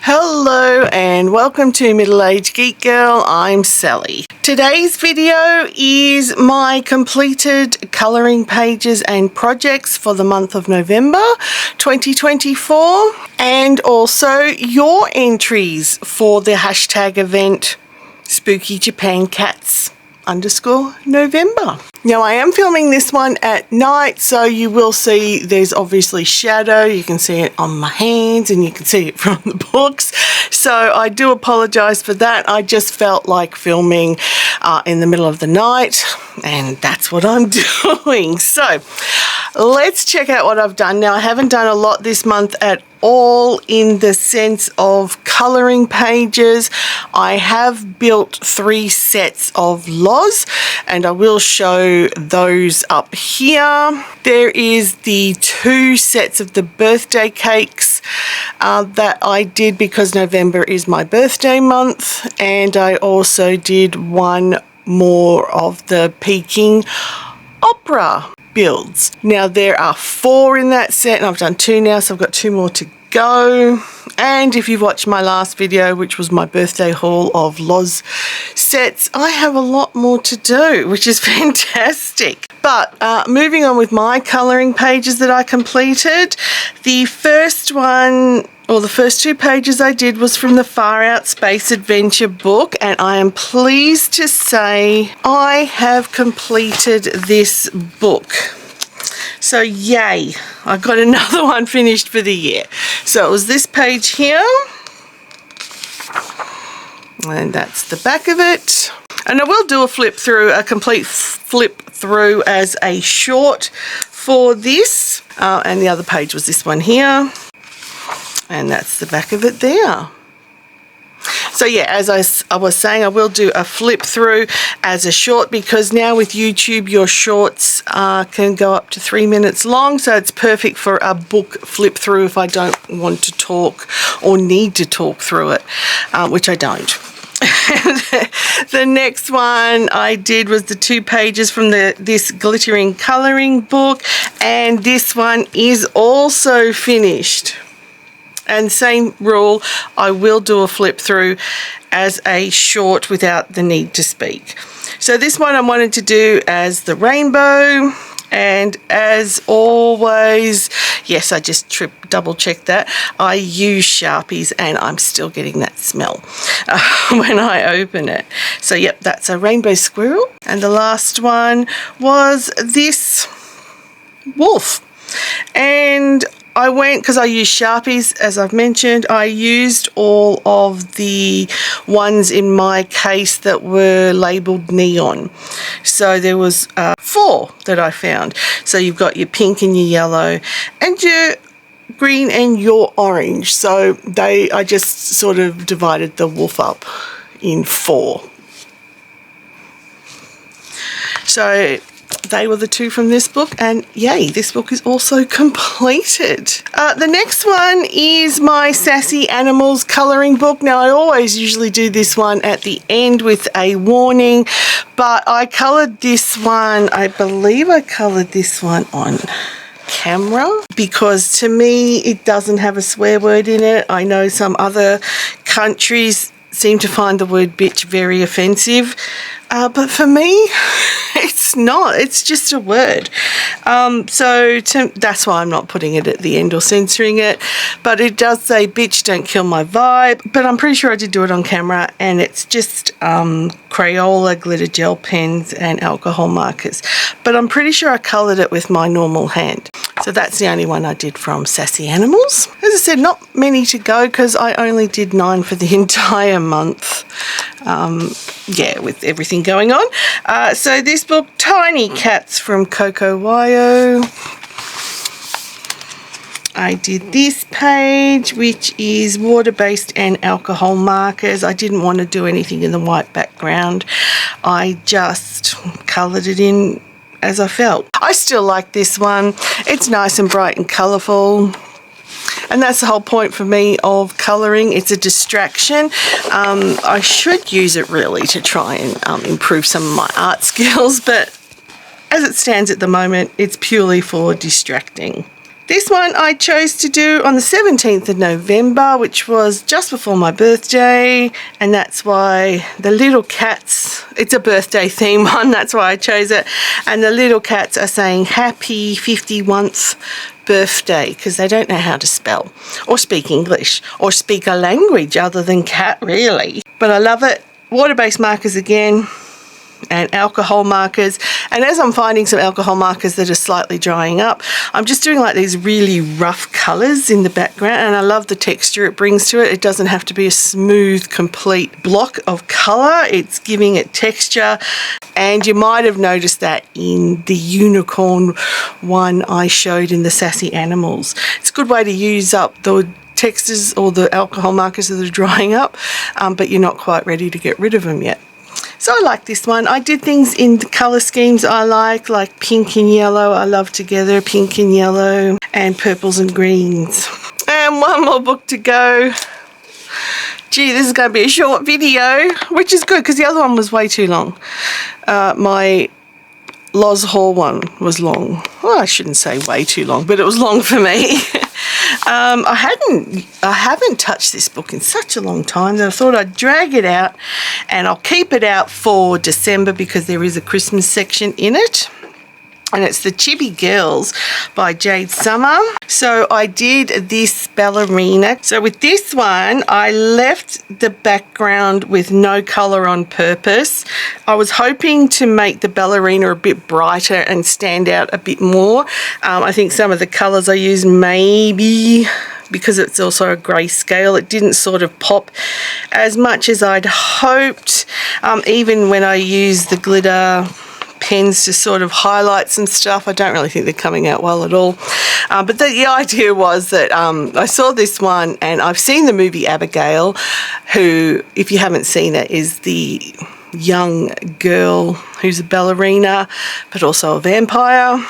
Hello and welcome to Middle-Aged Geek Girl. I'm Sally. Today's video is my completed colouring pages and projects for the month of November 2024, and also your entries for the hashtag event Spooky Japan Cats _November. Now I am filming this one at night, so you will see there's obviously shadow. You can see it on my hands and you can see it from the books. So I do apologise for that. I just felt like filming in the middle of the night, and that's what I'm doing. So let's check out what I've done. Now I haven't done a lot this month at all in the sense of colouring pages. I have built 3 sets of Loz and I will show those up here. There is the 2 sets of the birthday cakes that I did because November is my birthday month, and I also did one more of the Peking opera builds. Now there are 4 in that set and I've done 2 now, so I've got 2 more to go. And if you've watched my last video, which was my birthday haul of Loz sets, I have a lot more to do, which is fantastic. But moving on with my colouring pages that I completed, the first one, or the first 2 pages I did, was from the Far Out Space Adventure book, and I am pleased to say I have completed this book. So yay, I got another one finished for the year. So it was this page here, and that's the back of it. And I will do a flip through, a complete flip through as a short for this. And the other page was this one here. And that's the back of it there. So yeah, as I was saying, I will do a flip through as a short, because now with YouTube your shorts can go up to 3 minutes long, so it's perfect for a book flip through if I don't want to talk or need to talk through it, which I don't. The next one I did was the 2 pages from this glittering colouring book, and this one is also finished. And same rule, I will do a flip through as a short without the need to speak. So this one I wanted to do as the rainbow, and as always, yes, I just double checked that, I use Sharpies and I'm still getting that smell when I open it. So yep, that's a rainbow squirrel. And the last one was this wolf. And I went, because I use Sharpies, as I've mentioned, I used all of the ones in my case that were labelled neon. So there was 4 that I found. So you've got your pink and your yellow and your green and your orange. So I just sort of divided the wolf up in 4. So they were the 2 from this book, and yay, this book is also completed. The next one is my Sassy Animals colouring book. Now I always usually do this one at the end with a warning, but I coloured this one, I believe I coloured this one on camera, because to me it doesn't have a swear word in it. I know some other countries seem to find the word bitch very offensive, but for me it's not. It's just a word. That's why I'm not putting it at the end or censoring it, but it does say bitch, don't kill my vibe. But I'm pretty sure I did do it on camera, and it's just Crayola glitter gel pens and alcohol markers, but I'm pretty sure I coloured it with my normal hand. So that's the only one I did from Sassy Animals. As I said, not many to go because I only did 9 for the entire month. Yeah, with everything going on. So this book, Tiny Cats from Coco Wayo. I did this page, which is water-based and alcohol markers. I didn't want to do anything in the white background. I just coloured it in as I felt. I still like this one. It's nice and bright and colourful. And that's the whole point for me of colouring. It's a distraction. I should use it really to try and improve some of my art skills, but as it stands at the moment, it's purely for distracting. This one I chose to do on the 17th of November, which was just before my birthday, and that's why the little cats, it's a birthday theme one, that's why I chose it, and the little cats are saying happy 51st birthday because they don't know how to spell or speak English or speak a language other than cat, really. But I love it. Water-based markers again, and alcohol markers, and as I'm finding some alcohol markers that are slightly drying up, I'm just doing like these really rough colors in the background, and I love the texture it brings to it. It doesn't have to be a smooth complete block of color, it's giving it texture. And you might have noticed that in the unicorn one I showed in the sassy animals. It's a good way to use up the textures or the alcohol markers that are drying up, but you're not quite ready to get rid of them yet. So I like this one. I did things in the colour schemes I like pink and yellow. I love together, pink and yellow, and purples and greens. And one more book to go. Gee, this is going to be a short video, which is good because the other one was way too long. My Loz Hall one was long. Well, I shouldn't say way too long, but it was long for me. I haven't touched this book in such a long time that I thought I'd drag it out, and I'll keep it out for December because there is a Christmas section in it. And it's The Chibi Girls by Jade Summer. So I did this ballerina. So with this one, I left the background with no colour on purpose. I was hoping to make the ballerina a bit brighter and stand out a bit more. I think some of the colours I used, maybe because it's also a grayscale, it didn't sort of pop as much as I'd hoped. Even when I used the glitter pens to sort of highlight some stuff, I don't really think they're coming out well at all. But the idea was that I saw this one, and I've seen the movie Abigail, who, if you haven't seen it, is the young girl who's a ballerina but also a vampire.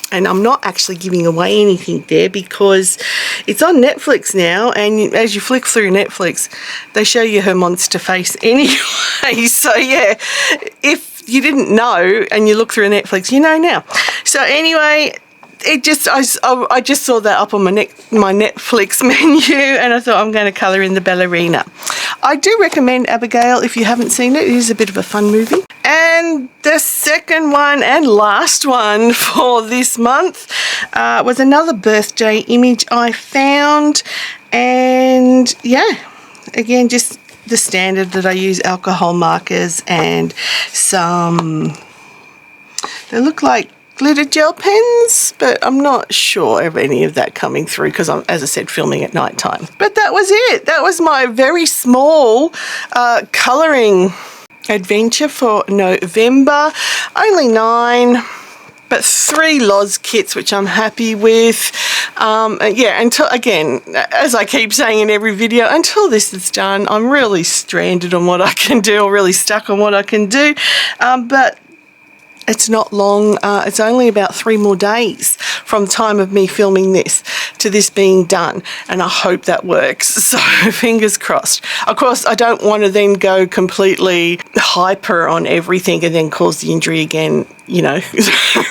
And I'm not actually giving away anything there because it's on Netflix now, and as you flick through Netflix, they show you her monster face anyway. So yeah, if you didn't know and you look through Netflix, you know now. So anyway, I just saw that up on my Netflix menu, and I thought I'm going to colour in the ballerina. I do recommend Abigail if you haven't seen it. It is a bit of a fun movie. And the second one and last one for this month was another birthday image I found, and yeah, again, just the standard that I use, alcohol markers and some, they look like glitter gel pens, but I'm not sure of any of that coming through because I'm, as I said, filming at night time. But that was it. That was my very small colouring adventure for November. Only 9, but 3 Loz kits, which I'm happy with. Yeah, until, again, as I keep saying in every video, until this is done, I'm really stranded on what I can do, or really stuck on what I can do. But it's not long. It's only about 3 more days from the time of me filming this to this being done, and I hope that works. So fingers crossed. Of course, I don't want to then go completely hyper on everything and then cause the injury again, you know,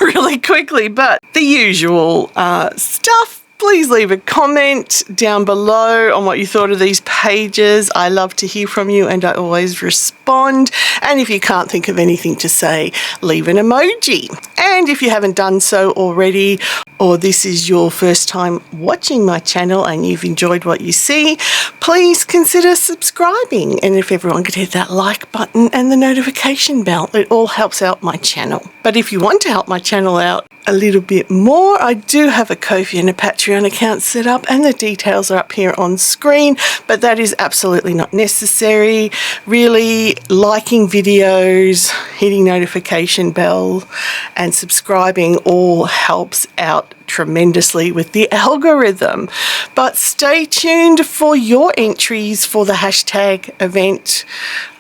really quickly. But the usual stuff. Please leave a comment down below on what you thought of these pages. I love to hear from you, and I always respond. And if you can't think of anything to say, leave an emoji. And if you haven't done so already, or this is your first time watching my channel and you've enjoyed what you see, please consider subscribing. And if everyone could hit that like button and the notification bell, it all helps out my channel. But if you want to help my channel out a little bit more, I do have a Ko-fi and a Patreon account set up, and the details are up here on screen, but that is absolutely not necessary. Really, liking videos, hitting notification bell and subscribing all helps out tremendously with the algorithm. But stay tuned for your entries for the hashtag event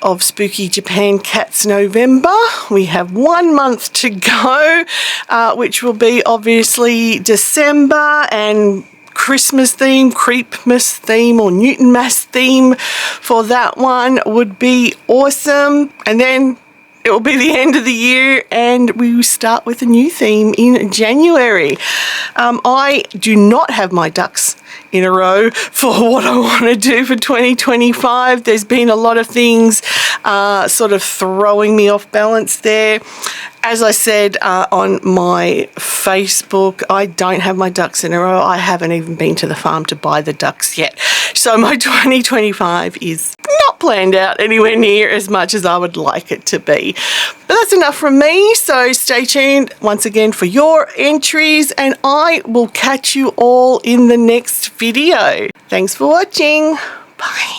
of Spooky Japan Cats November. We have 1 month to go, which will be obviously December, and Christmas theme, Creepmas theme, or Newton Mass theme for that one would be awesome. And then it will be the end of the year and we will start with a new theme in January. I do not have my ducks in a row for what I want to do for 2025. There's been a lot of things sort of throwing me off balance there. As I said on my Facebook, I don't have my ducks in a row. I haven't even been to the farm to buy the ducks yet. So my 2025 is not planned out anywhere near as much as I would like it to be. But that's enough from me. So stay tuned once again for your entries and I will catch you all in the next video. Thanks for watching. Bye.